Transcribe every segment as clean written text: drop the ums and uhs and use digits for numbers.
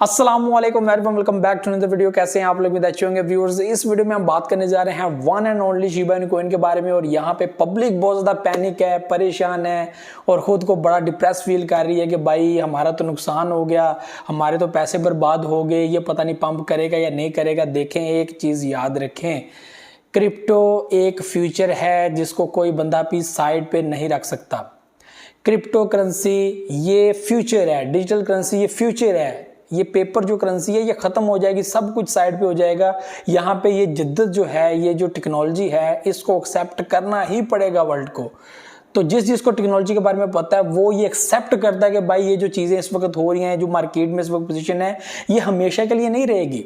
अस्सलामुअलैकुम welcome back to another video. कैसे हैं आप लोग? अच्छे होंगे व्यूअर्स। इस वीडियो में हम बात करने जा रहे हैं one and only Shiba Inu coin के बारे में। और यहाँ पे पब्लिक बहुत ज़्यादा पैनिक है, परेशान है और ख़ुद को बड़ा डिप्रेस फील कर रही है कि भाई हमारा तो नुकसान हो गया, हमारे तो पैसे बर्बाद हो गए, ये पता नहीं पंप करेगा या नहीं करेगा। देखें, एक चीज़ याद रखें, क्रिप्टो एक फ्यूचर है जिसको कोई बंदा भी साइड पे नहीं रख सकता। क्रिप्टो करेंसी ये फ्यूचर है, डिजिटल करेंसी ये फ्यूचर है। ये पेपर जो करेंसी है ये खत्म हो जाएगी, सब कुछ साइड पे हो जाएगा। यहाँ पे ये जिद्दत जो है, ये जो टेक्नोलॉजी है, इसको एक्सेप्ट करना ही पड़ेगा वर्ल्ड को। तो जिसको टेक्नोलॉजी के बारे में पता है वो ये एक्सेप्ट करता है कि भाई ये जो चीज़ें इस वक्त हो रही हैं, जो मार्केट में इस वक्त पोजीशन है, ये हमेशा के लिए नहीं रहेगी।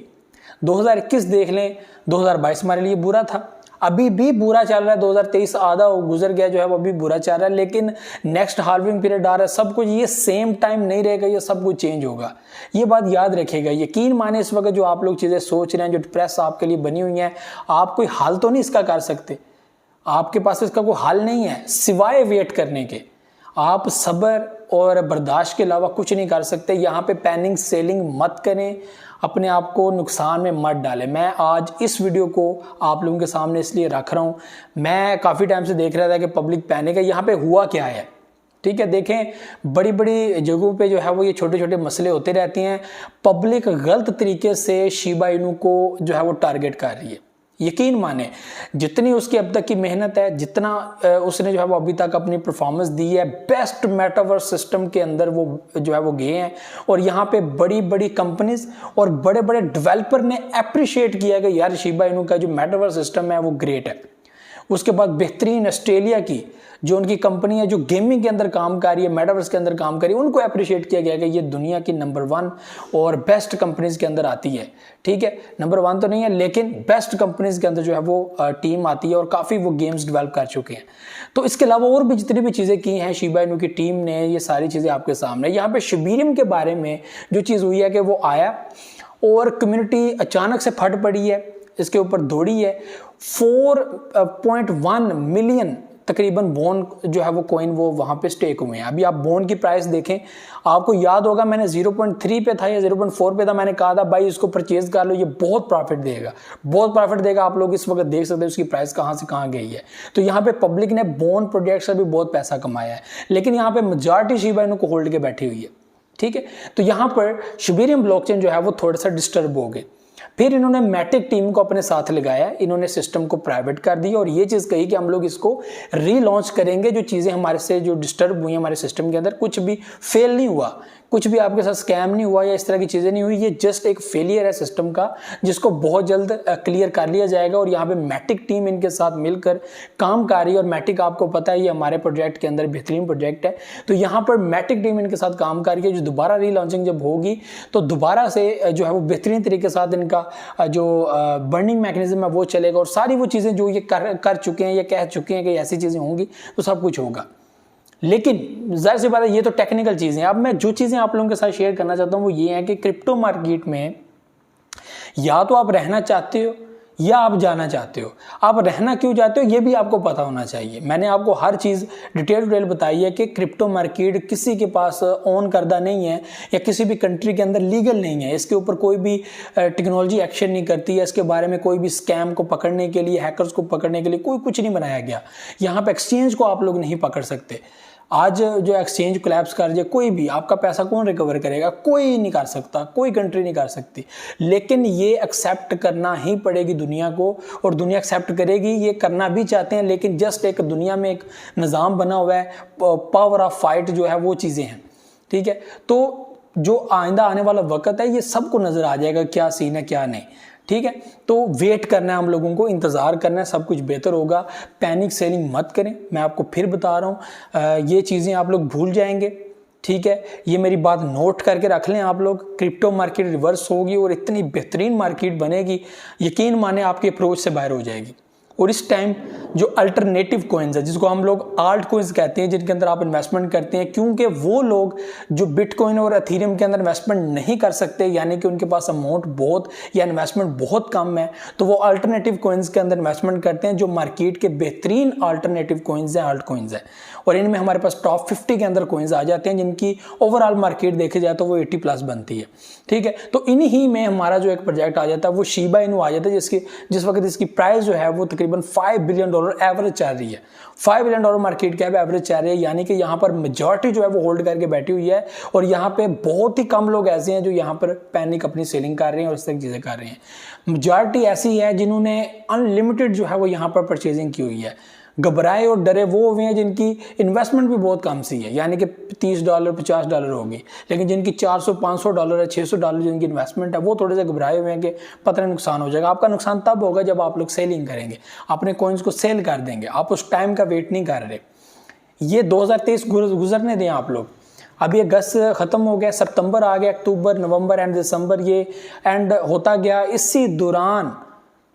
2021 देख लें, 2022 हमारे लिए बुरा था, अभी भी बुरा चल रहा है। 2023 आधा गुजर गया जो है वो अभी बुरा चल रहा है, लेकिन नेक्स्ट हार्विंग पीरियड आ रहा है। सब कुछ ये सेम टाइम नहीं रहेगा, ये सब कुछ चेंज होगा। ये बात याद रखिएगा। यकीन माने इस वक्त जो आप लोग चीज़ें सोच रहे हैं, जो डिप्रेस आपके लिए बनी हुई हैं, आप कोई हल तो नहीं इसका कर सकते। आपके पास इसका कोई हल नहीं है सिवाय वेट करने के। आप सब्र और बर्दाश्त के अलावा कुछ नहीं कर सकते। यहाँ पे पैनिक सेलिंग मत करें, अपने आप को नुकसान में मत डालें। मैं आज इस वीडियो को आप लोगों के सामने इसलिए रख रहा हूँ, मैं काफ़ी टाइम से देख रहा था कि पब्लिक पैनिक है। यहाँ पे हुआ क्या है, ठीक है? देखें, बड़ी बड़ी जगहों पे जो है वो ये छोटे छोटे मसले होते रहते हैं। पब्लिक गलत तरीके से शिबा इनु को जो है वो टारगेट कर रही है। यकीन माने जितनी उसकी अब तक की मेहनत है, जितना उसने जो है वो अभी तक अपनी परफॉर्मेंस दी है, बेस्ट मेटावर्स सिस्टम के अंदर वो जो है वो गए हैं। और यहाँ पे बड़ी बड़ी कंपनीज और बड़े बड़े डेवलपर ने अप्रिशिएट किया कि यार शिबा इनु का जो मेटावर्स सिस्टम है वो ग्रेट है। उसके बाद बेहतरीन ऑस्ट्रेलिया की जो उनकी कंपनी है, जो गेमिंग के अंदर काम कर रही है, मेटावर्स के अंदर काम कर रही है, उनको अप्रिशिएट किया गया कि ये दुनिया की नंबर 1 और बेस्ट कंपनीज के अंदर आती है। ठीक है, नंबर 1 तो नहीं है, लेकिन बेस्ट कंपनीज के अंदर जो है वो टीम आती है और काफ़ी वो गेम्स डेवलप कर चुके हैं। तो इसके अलावा और भी जितनी भी चीज़ें की हैं शिबा इनु की टीम ने, ये सारी चीज़ें आपके सामने। यहाँ पे शिबीरियम के बारे में जो चीज़ हुई है कि वो आया और कम्युनिटी अचानक से फट पड़ी है, इसके ऊपर दौड़ी है। 4.1 मिलियन तकरीबन बोन जो है वो कॉइन वो वहाँ पे स्टेक हुए हैं। अभी आप बोन की प्राइस देखें, आपको याद होगा मैंने 0.3 पे था या 0.4 पे था, मैंने कहा था भाई इसको परचेज कर लो, ये बहुत प्रॉफिट देगा, बहुत प्रॉफिट देगा। आप लोग इस वक्त देख सकते हैं उसकी प्राइस कहाँ से कहाँ गई है। तो यहाँ पे पब्लिक ने बोन प्रोजेक्ट से भी बहुत पैसा कमाया है, लेकिन यहाँ पे मेजॉरिटी शिबा इनु को होल्ड के बैठी हुई है। ठीक है, तो यहाँ पर शिबीरियम ब्लॉकचेन जो है वो थोड़ा सा डिस्टर्ब हो गए। फिर इन्होंने मैटिक टीम को अपने साथ लगाया, इन्होंने सिस्टम को प्राइवेट कर दी और ये चीज़ कही कि हम लोग इसको रीलॉन्च करेंगे। जो चीज़ें हमारे से जो डिस्टर्ब हुई हमारे सिस्टम के अंदर, कुछ भी फेल नहीं हुआ, कुछ भी आपके साथ स्कैम नहीं हुआ या इस तरह की चीज़ें नहीं हुई। ये जस्ट एक फेलियर है सिस्टम का, जिसको बहुत जल्द क्लियर कर लिया जाएगा। और यहाँ पे मैटिक टीम इनके साथ मिलकर काम कर रही है। और मैटिक आपको पता है ये हमारे प्रोजेक्ट के अंदर बेहतरीन प्रोजेक्ट है। तो यहाँ पर मैटिक टीम इनके साथ काम कर रही है। जो दोबारा रीलॉन्चिंग जब होगी तो दोबारा से जो है वो बेहतरीन तरीके के साथ इनका जो बर्निंग मैकेनिज्म है वो चलेगा। और सारी वो चीज़ें जो ये कर चुके हैं, ये कह चुके हैं कि ऐसी चीज़ें होंगी, तो सब कुछ होगा। लेकिन जाहिर सी बात है ये तो टेक्निकल चीज़ें हैं। अब मैं जो चीज़ें आप लोगों के साथ शेयर करना चाहता हूँ वो ये है कि क्रिप्टो मार्केट में या तो आप रहना चाहते हो या आप जाना चाहते हो। आप रहना क्यों चाहते हो ये भी आपको पता होना चाहिए। मैंने आपको हर चीज़ डिटेल बताई है कि क्रिप्टो मार्केट किसी के पास ओन करदा नहीं है या किसी भी कंट्री के अंदर लीगल नहीं है। इसके ऊपर कोई भी टेक्नोलॉजी एक्शन नहीं करती है। इसके बारे में कोई भी स्कैम को पकड़ने के लिए, हैकर्स को पकड़ने के लिए कोई कुछ नहीं बनाया गया। यहाँ पर एक्सचेंज को आप लोग नहीं पकड़ सकते। आज जो एक्सचेंज कोलैप्स कर जाए, कोई भी आपका पैसा कौन रिकवर करेगा? कोई नहीं कर सकता, कोई कंट्री नहीं कर सकती। लेकिन ये एक्सेप्ट करना ही पड़ेगी दुनिया को, और दुनिया एक्सेप्ट करेगी। ये करना भी चाहते हैं, लेकिन जस्ट एक दुनिया में एक निज़ाम बना हुआ है, पावर ऑफ फाइट जो है वो चीज़ें हैं। ठीक है, तो जो आइंदा आने वाला वक्त है ये सबको नज़र आ जाएगा क्या सीन है क्या नहीं। ठीक है, तो वेट करना है हम लोगों को, इंतज़ार करना है, सब कुछ बेहतर होगा। पैनिक सेलिंग मत करें, मैं आपको फिर बता रहा हूँ। ये चीज़ें आप लोग भूल जाएंगे। ठीक है, ये मेरी बात नोट करके रख लें आप लोग। क्रिप्टो मार्केट रिवर्स होगी और इतनी बेहतरीन मार्केट बनेगी, यकीन माने आपकी अप्रोच से बाहर हो जाएगी। और इस टाइम जो अल्टरनेटिव कॉइन्स है, जिसको हम लोग आल्ट कॉइन्स कहते हैं, जिनके अंदर आप इन्वेस्टमेंट करते हैं, क्योंकि वो लोग जो बिटकॉइन और एथेरियम के अंदर इन्वेस्टमेंट नहीं कर सकते, यानी कि उनके पास अमाउंट बहुत या इन्वेस्टमेंट बहुत कम है, तो वो अल्टरनेटिव कॉइन्स के अंदर इन्वेस्टमेंट करते हैं, जो मार्केट के बेहतरीन अल्टरनेटिव कॉइन्स हैं, आल्ट कॉइन्स है। और इनमें हमारे पास टॉप 50 के अंदर कॉइन्स आ जाते हैं, जिनकी ओवरऑल मार्केट देखे जाए तो वो 80+ बनती है। ठीक है, तो इन्हीं में हमारा जो एक प्रोजेक्ट आ जाता है वो शिबा इनू आ जाता है, जिस वक्त इसकी प्राइस जो है वो तकरीबन $5 बिलियन एवरेज चल रही है। $5 बिलियन मार्केट कैप एवरेज चल रही है, यानी कि यहाँ पर मेजॉरिटी जो है वो होल्ड करके बैठी हुई है, और यहाँ पे बहुत ही कम लोग ऐसे हैं जो यहाँ पर पैनिक अपनी सेलिंग कर रहे हैं और इस तरह की चीजें कर रहे हैं। मेजॉरिटी ऐसी है जिन्होंने अनलिमिटेड जो है वो यहाँ पर परचेजिंग की हुई है। घबराए और डरे वो हुए हैं जिनकी इन्वेस्टमेंट भी बहुत कम सी है, यानी कि $30 $50 होगी, लेकिन जिनकी $400 $500 है, $600 जिनकी इन्वेस्टमेंट है, वो थोड़े से घबराए हुए हैं कि पता नहीं नुकसान हो जाएगा। आपका नुकसान तब होगा जब आप लोग सेलिंग करेंगे, अपने कॉइन्स को सेल कर देंगे, आप उस टाइम का वेट नहीं कर रहे। ये 2023 गुजरने दें आप लोग। अभी अगस्त खत्म हो गया, सितंबर आ गया, अक्टूबर नवंबर एंड दिसंबर ये एंड होता गया। इसी दौरान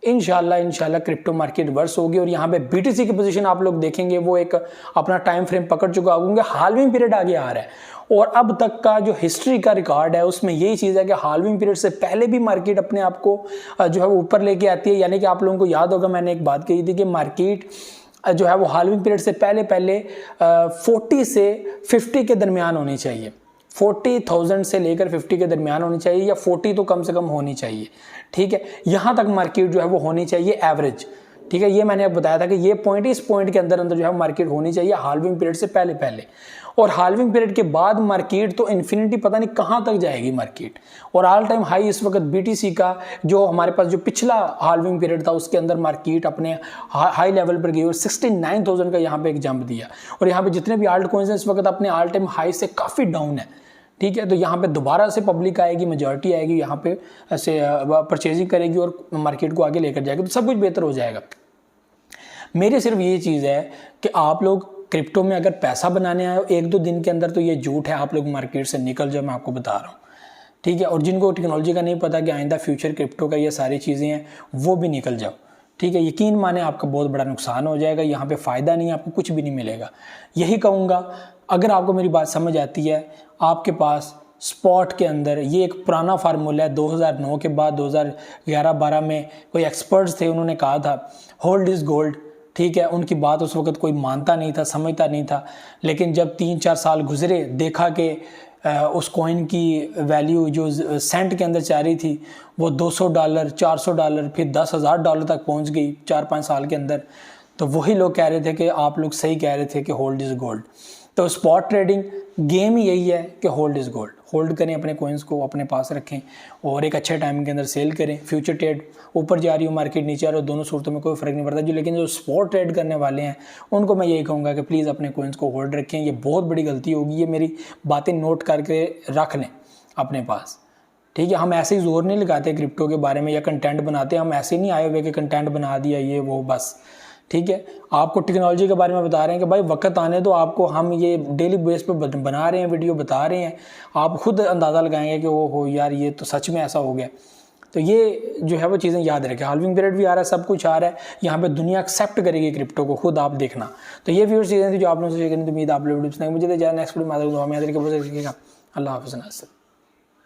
इंशाल्लाह क्रिप्टो मार्केट रिवर्स होगी, और यहाँ पे बीटीसी की पोजीशन आप लोग देखेंगे वो एक अपना टाइम फ्रेम पकड़ चुका होंगे, हाल्विंग पीरियड आगे आ रहा है। और अब तक का जो हिस्ट्री का रिकॉर्ड है उसमें यही चीज़ है कि हाल्विंग पीरियड से पहले भी मार्केट अपने आप को जो है वो ऊपर लेके आती है। यानी कि आप लोगों को याद होगा मैंने एक बात कही थी कि मार्केट जो है वो हाल्विंग पीरियड से पहले 40 से 50 के दरमियान होनी चाहिए, 40,000 से लेकर 50 के दरमियान होनी चाहिए, या 40 तो कम से कम होनी चाहिए। ठीक है, यहाँ तक मार्केट जो है वो होनी चाहिए एवरेज। ठीक है, ये मैंने आपको बताया था कि ये पॉइंट, इस पॉइंट के अंदर जो है मार्केट होनी चाहिए हाल्विंग पीरियड से पहले। और हाल्विंग पीरियड के बाद मार्केट तो इन्फिनिटी पता नहीं कहाँ तक जाएगी मार्केट। और ऑल टाइम हाई इस वक्त बीटीसी का जो हमारे पास जो पिछला हाल्विंग पीरियड था उसके अंदर मार्केट अपने हाई लेवल पर गई और 69,000 का यहाँ पे एक जंप दिया। और यहाँ पे जितने भी आल्ट कॉइन्स हैं इस वक्त अपने ऑल टाइम हाई से काफ़ी डाउन है। ठीक है, तो यहाँ पे दोबारा से पब्लिक आएगी, मेजॉरिटी आएगी, यहाँ पे ऐसे परचेजिंग करेगी और मार्केट को आगे लेकर जाएगी, तो सब कुछ बेहतर हो जाएगा। मेरी सिर्फ ये चीज़ है कि आप लोग क्रिप्टो में अगर पैसा बनाने आए हो 1-2 दिन के अंदर, तो ये झूठ है, आप लोग मार्केट से निकल जाओ, मैं आपको बता रहा हूँ। ठीक है, और जिनको टेक्नोलॉजी का नहीं पता कि आइंदा फ्यूचर क्रिप्टो का ये सारी चीज़ें हैं, वो भी निकल जाओ। ठीक है, यकीन माने आपका बहुत बड़ा नुकसान हो जाएगा, यहाँ पे फ़ायदा नहीं, आपको कुछ भी नहीं मिलेगा। यही कहूँगा, अगर आपको मेरी बात समझ आती है, आपके पास स्पॉट के अंदर ये एक पुराना फार्मूला है, 2009 के बाद 2011-12 में कोई एक्सपर्ट्स थे, उन्होंने कहा था होल्ड इज़ गोल्ड। ठीक है, उनकी बात उस वक्त कोई मानता नहीं था, समझता नहीं था, लेकिन जब 3-4 साल गुजरे, देखा कि उस कॉइन की वैल्यू जो सेंट के अंदर जा रही थी वो $200 $400 फिर $10,000 तक पहुंच गई 4-5 साल के अंदर। तो वही लोग कह रहे थे कि आप लोग सही कह रहे थे कि होल्ड इज़ गोल्ड। तो स्पॉट ट्रेडिंग गेम ही यही है कि होल्ड इज़ गोल्ड, होल्ड करें, अपने कॉइन्स को अपने पास रखें और एक अच्छे टाइम के अंदर सेल करें। फ्यूचर ट्रेड ऊपर जा रही हो, मार्केट नीचे आ रही हो, दोनों सूरतों में कोई फ़र्क नहीं पड़ता। लेकिन जो स्पॉट ट्रेड करने वाले हैं उनको मैं यही कहूँगा कि प्लीज़ अपने कॉइन्स को होल्ड रखें। ये बहुत बड़ी गलती होगी, ये मेरी बातें नोट करके रख लें अपने पास। ठीक है, हम ऐसे ही जोर नहीं लगाते क्रिप्टो के बारे में या कंटेंट बनाते हैं, हम ऐसे नहीं आए हुए कि कंटेंट बना दिया ये वो बस। ठीक है, आपको टेक्नोलॉजी के बारे में बता रहे हैं कि भाई वक्त आने दो आपको, हम ये डेली बेस पे बना रहे हैं, वीडियो बता रहे हैं, आप खुद अंदाज़ा लगाएंगे कि वो हो यार ये तो सच में ऐसा हो गया। तो ये जो है वो चीज़ें याद रखें, हाल्विंग पीरियड भी आ रहा है, सब कुछ आ रहा है, यहाँ पे दुनिया एक्सेप्ट करेगी क्रिप्टो को, खुद आप देखना। तो ये व्यूअर्स चीज़ें थी जो आप लोगों से शेयर करनी थी। उम्मीद आप लोग वीडियो पसंद मुझे तो नेक्स्ट वीडियो में अल्लाह हाफ़िज़।